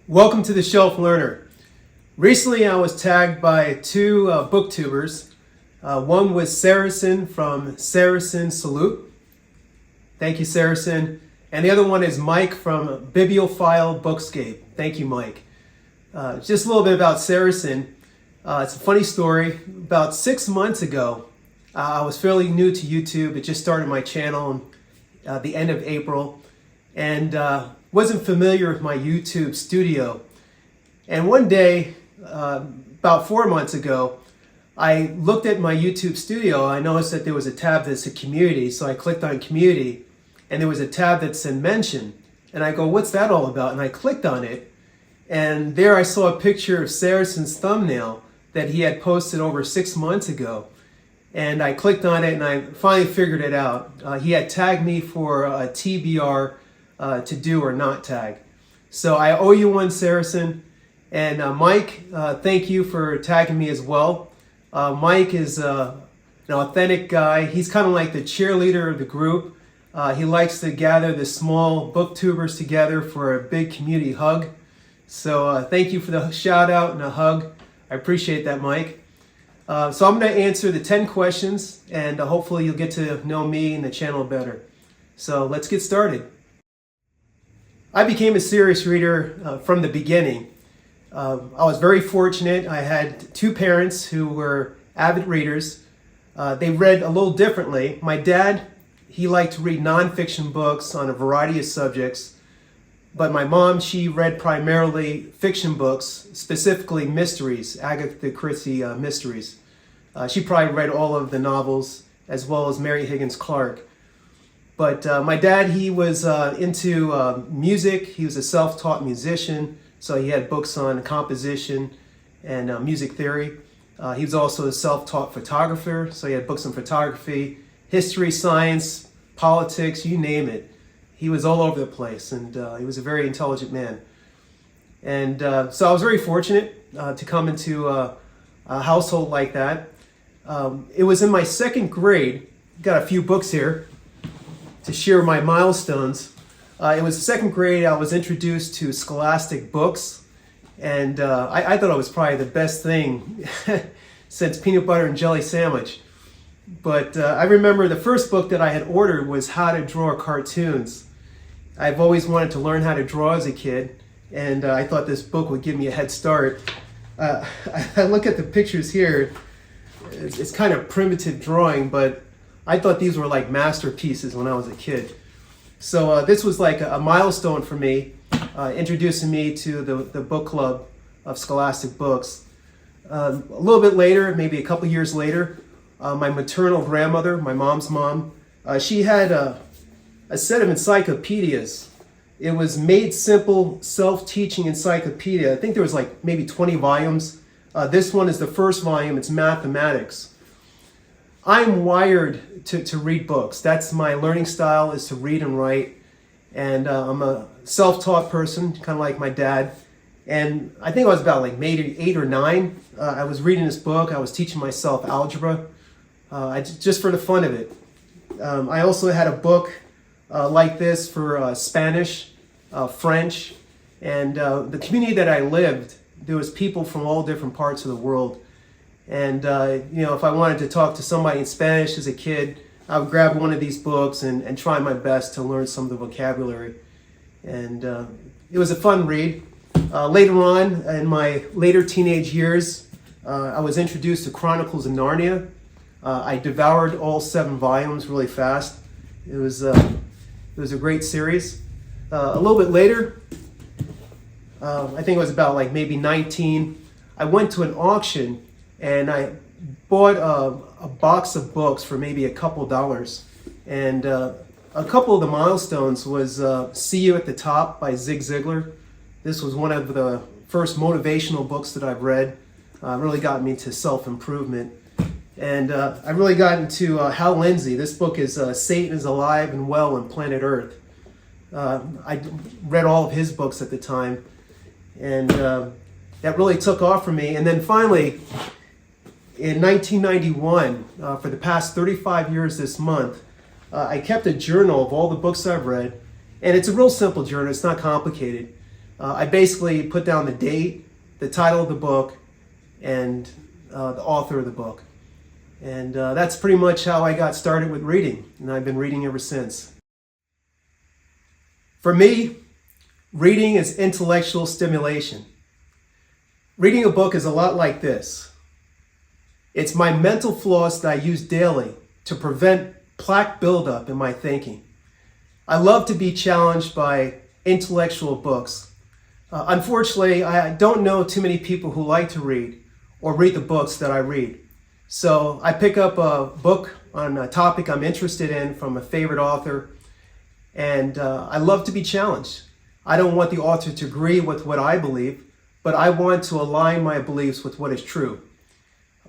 Welcome to the Shelf Learner. Recently I was tagged by two booktubers. One was Saracen from Saracen Salute. Thank you, Saracen. And the other one is Mike from Bibliophile Bookscape. Thank you, Mike. Just a little bit about Saracen. It's a funny story. About 6 months ago, I was fairly new to YouTube. It just started my channel the end of April. And wasn't familiar with my YouTube studio. And one day, about 4 months ago, I looked at my YouTube studio. I noticed that there was a tab that said community. So I clicked on community and there was a tab that said mention. And I go, what's that all about? And I clicked on it. And there I saw a picture of Saracen's thumbnail that he had posted over 6 months ago. And I clicked on it and I finally figured it out. He had tagged me for a TBR to do or not tag. So I owe you one, Saracen. And Mike, thank you for tagging me as well. Mike is an authentic guy. He's kind of like the cheerleader of the group. He likes to gather the small booktubers together for a big community hug. So thank you for the shout out and a hug. I appreciate that, Mike. So I'm going to answer the 10 questions and hopefully you'll get to know me and the channel better. So let's get started. I became a serious reader from the beginning. I was very fortunate. I had two parents who were avid readers. They read a little differently. My dad, he liked to read nonfiction books on a variety of subjects. But my mom, she read primarily fiction books, specifically mysteries, Agatha Christie mysteries. She probably read all of the novels as well as Mary Higgins Clark. But my dad, he was into music. He was a self-taught musician, so he had books on composition and music theory. He was also a self-taught photographer, so he had books on photography, history, science, politics, you name it. He was all over the place, and he was a very intelligent man. And so I was very fortunate to come into a household like that. It was in my second grade. Got a few books here to share my milestones. It was the second grade. I was introduced to scholastic books, and I thought it was probably the best thing since peanut butter and jelly sandwich. But I remember the first book that I had ordered was How to Draw Cartoons. I've always wanted to learn how to draw as a kid, and I thought this book would give me a head start. I look at the pictures here. It's kind of primitive drawing, but I thought these were like masterpieces when I was a kid. So this was like a milestone for me, introducing me to the book club of scholastic books. A little bit later, maybe a couple years later, my maternal grandmother, my mom's mom, she had a set of encyclopedias. It was Made Simple Self-Teaching Encyclopedia. I think there was like maybe 20 volumes. This one is the first volume. It's mathematics. I'm wired to read books. That's my learning style, is to read and write. And I'm a self-taught person, kind of like my dad. And I think I was about like maybe 8 or 9. I was reading this book. I was teaching myself algebra, just for the fun of it. I also had a book like this for Spanish, French, and the community that I lived, there was people from all different parts of the world. And, if I wanted to talk to somebody in Spanish as a kid, I would grab one of these books and try my best to learn some of the vocabulary. And it was a fun read. Later on, in my later teenage years, I was introduced to Chronicles of Narnia. I devoured all 7 volumes really fast. It was a great series. A little bit later, I think it was about like maybe 19, I went to an auction and I bought a box of books for maybe a couple dollars. And a couple of the milestones was See You at the Top by Zig Ziglar. This was one of the first motivational books that I've read. Really got me to self-improvement. And I really got into Hal Lindsey. This book is Satan is Alive and Well on Planet Earth. I read all of his books at the time. And that really took off for me. And then finally, in 1991, for the past 35 years this month, I kept a journal of all the books I've read. And it's a real simple journal. It's not complicated. I basically put down the date, the title of the book, and the author of the book. And that's pretty much how I got started with reading, and I've been reading ever since. For me, reading is intellectual stimulation. Reading a book is a lot like this. It's my mental floss that I use daily to prevent plaque buildup in my thinking. I love to be challenged by intellectual books. Unfortunately, I don't know too many people who like to read or read the books that I read. So I pick up a book on a topic I'm interested in from a favorite author, and I love to be challenged. I don't want the author to agree with what I believe, but I want to align my beliefs with what is true.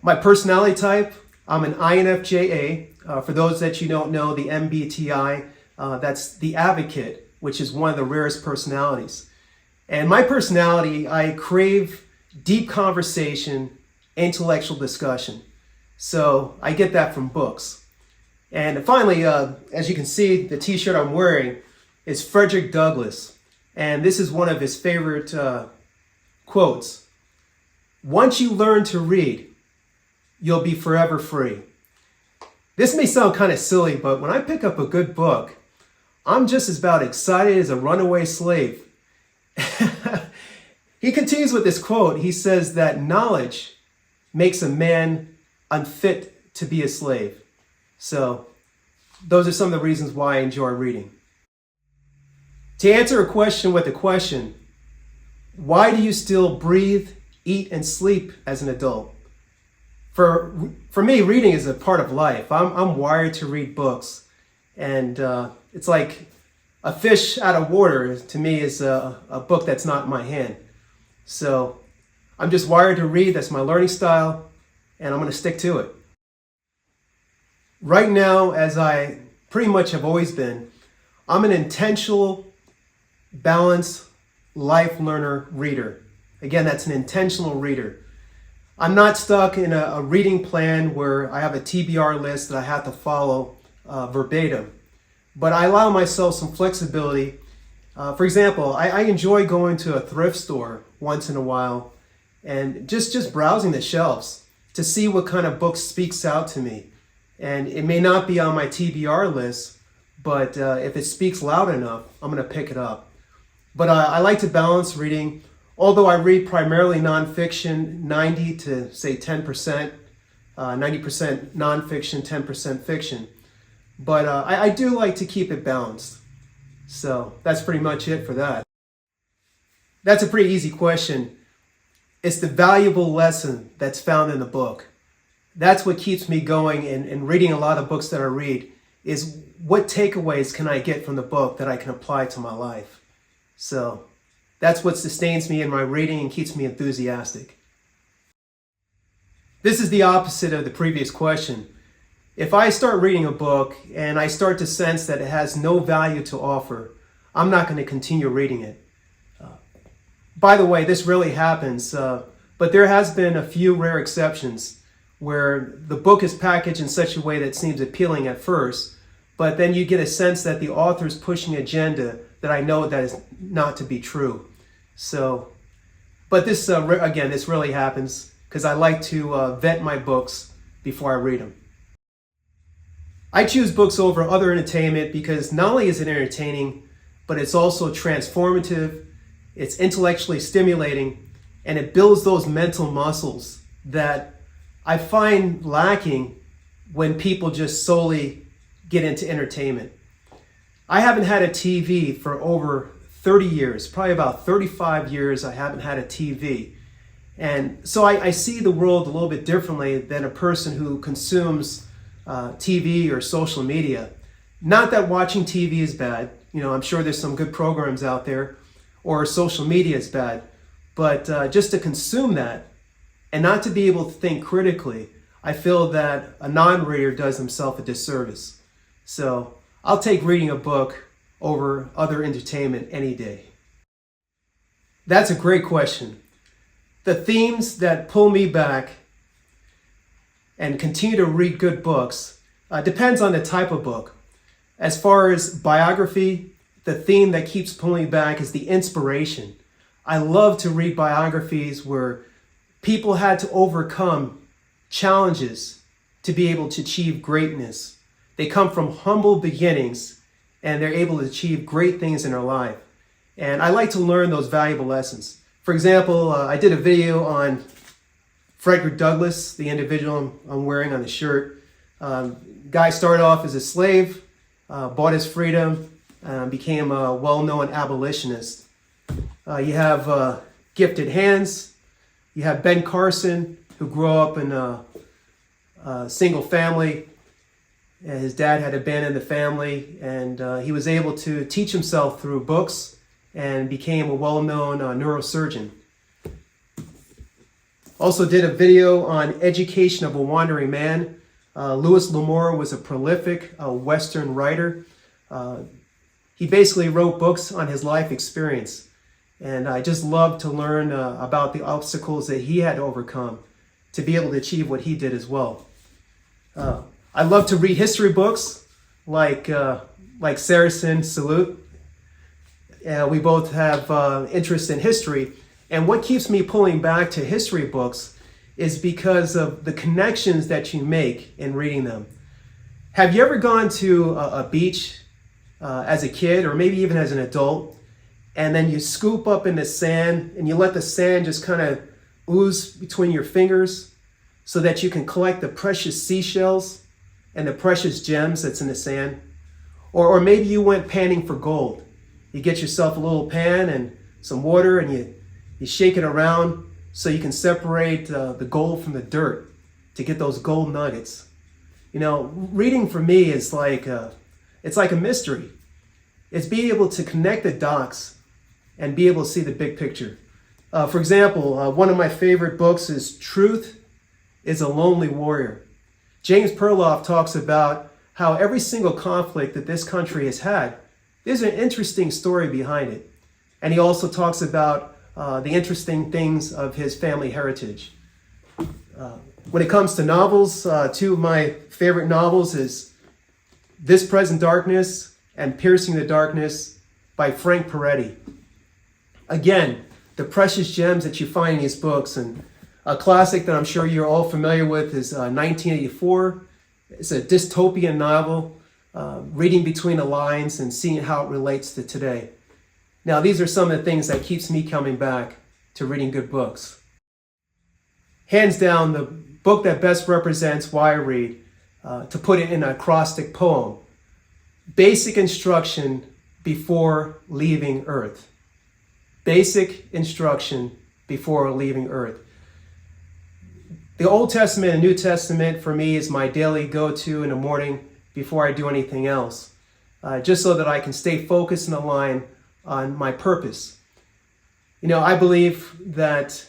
My personality type, I'm an INFJA. For those that you don't know, the MBTI, that's the advocate, which is one of the rarest personalities. And my personality, I crave deep conversation, intellectual discussion. So I get that from books. And finally, as you can see, the t-shirt I'm wearing is Frederick Douglass. And this is one of his favorite quotes. "Once you learn to read, you'll be forever free." This may sound kind of silly, but when I pick up a good book, I'm just as about excited as a runaway slave. He continues with this quote. He says that knowledge makes a man unfit to be a slave. So those are some of the reasons why I enjoy reading. To answer a question with a question, why do you still breathe, eat, and sleep as an adult? For me, reading is a part of life. I'm wired to read books. And it's like a fish out of water, to me, is a book that's not in my hand. So I'm just wired to read. That's my learning style, and I'm going to stick to it. Right now, as I pretty much have always been, I'm an intentional, balanced life learner reader. Again, that's an intentional reader. I'm not stuck in a reading plan where I have a TBR list that I have to follow verbatim. But I allow myself some flexibility. For example, I enjoy going to a thrift store once in a while and just browsing the shelves to see what kind of book speaks out to me. And it may not be on my TBR list, but if it speaks loud enough, I'm going to pick it up. But I like to balance reading. Although I read primarily nonfiction, 90 to say 10%, 90% nonfiction, 10% fiction. But I do like to keep it balanced. So that's pretty much it for that. That's a pretty easy question. It's the valuable lesson that's found in the book. That's what keeps me going in reading a lot of books that I read, is what takeaways can I get from the book that I can apply to my life. So that's what sustains me in my reading and keeps me enthusiastic. This is the opposite of the previous question. If I start reading a book and I start to sense that it has no value to offer, I'm not going to continue reading it. By the way, this really happens, but there has been a few rare exceptions where the book is packaged in such a way that seems appealing at first, but then you get a sense that the author is pushing an agenda that I know that is not to be true. So, but this, again, this really happens because I like to vet my books before I read them. I choose books over other entertainment because not only is it entertaining, but it's also transformative, it's intellectually stimulating, and it builds those mental muscles that I find lacking when people just solely get into entertainment. I haven't had a TV for over 30 years, probably about 35 years I haven't had a TV. And so I see the world a little bit differently than a person who consumes TV or social media. Not that watching TV is bad. I'm sure there's some good programs out there, or social media is bad. But just to consume that and not to be able to think critically, I feel that a non-reader does himself a disservice. So I'll take reading a book over other entertainment any day. That's a great question. The themes that pull me back and continue to read good books depends on the type of book. As far as biography, the theme that keeps pulling me back is the inspiration. I love to read biographies where people had to overcome challenges to be able to achieve greatness. They come from humble beginnings and they're able to achieve great things in their life. And I like to learn those valuable lessons. For example, I did a video on Frederick Douglass, the individual I'm wearing on the shirt. Guy started off as a slave, bought his freedom, became a well-known abolitionist. You have gifted hands. You have Ben Carson, who grew up in a single family. His dad had abandoned the family, and he was able to teach himself through books and became a well-known neurosurgeon. Also did a video on Education of a Wandering Man. Louis L'Amour was a prolific Western writer. He basically wrote books on his life experience. And I just love to learn about the obstacles that he had to overcome to be able to achieve what he did as well. I love to read history books like Saracen, Salute. We both have interest in history. And what keeps me pulling back to history books is because of the connections that you make in reading them. Have you ever gone to a beach as a kid, or maybe even as an adult, and then you scoop up in the sand and you let the sand just kind of ooze between your fingers so that you can collect the precious seashells and the precious gems that's in the sand? Or maybe you went panning for gold. You get yourself a little pan and some water and you shake it around so you can separate the gold from the dirt to get those gold nuggets. You know, reading for me is it's like a mystery. It's being able to connect the dots and be able to see the big picture. For example, one of my favorite books is Truth is a Lonely Warrior. James Perloff talks about how every single conflict that this country has had, there's an interesting story behind it. And he also talks about the interesting things of his family heritage. When it comes to novels, two of my favorite novels is This Present Darkness and Piercing the Darkness by Frank Peretti. Again, the precious gems that you find in these books, and a classic that I'm sure you're all familiar with is 1984. It's a dystopian novel, reading between the lines and seeing how it relates to today. Now, these are some of the things that keeps me coming back to reading good books. Hands down, the book that best represents why I read, to put it in an acrostic poem, Basic Instruction Before Leaving Earth. Basic instruction before leaving Earth. The Old Testament and New Testament for me is my daily go-to in the morning before I do anything else, just so that I can stay focused and aligned on my purpose. You know, I believe that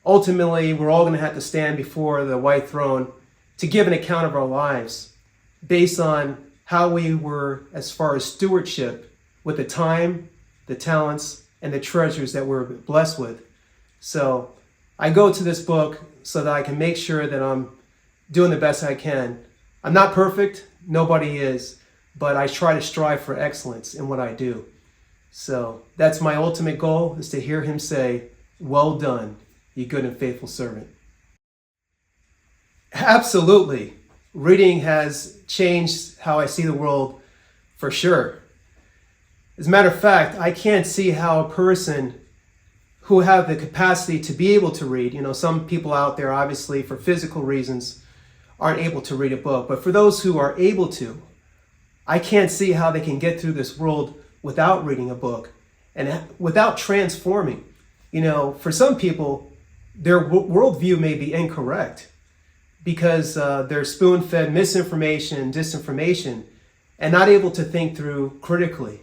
ultimately we're all going to have to stand before the white throne to give an account of our lives based on how we were as far as stewardship with the time, the talents, and the treasures that we're blessed with. So I go to this book so that I can make sure that I'm doing the best I can. I'm not perfect, nobody is, but I try to strive for excellence in what I do. So that's my ultimate goal, is to hear him say, "Well done, you good and faithful servant." Absolutely. Reading has changed how I see the world for sure. As a matter of fact, I can't see how a person who have the capacity to be able to read, you know, some people out there obviously for physical reasons aren't able to read a book, but for those who are able to, I can't see how they can get through this world without reading a book and without transforming. You know, for some people, their worldview may be incorrect because they're spoon-fed misinformation and disinformation and not able to think through critically.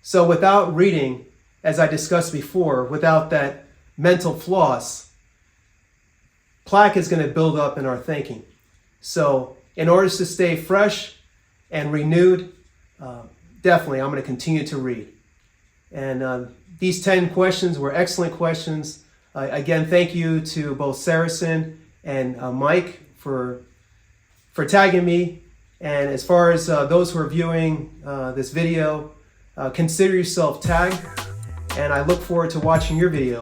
So without reading, as I discussed before, without that mental floss, plaque is going to build up in our thinking. So in order to stay fresh and renewed, definitely I'm going to continue to read. And these 10 questions were excellent questions. Again, thank you to both Saracen and Mike for tagging me. And as far as those who are viewing this video, consider yourself tagged. and I look forward to watching your video.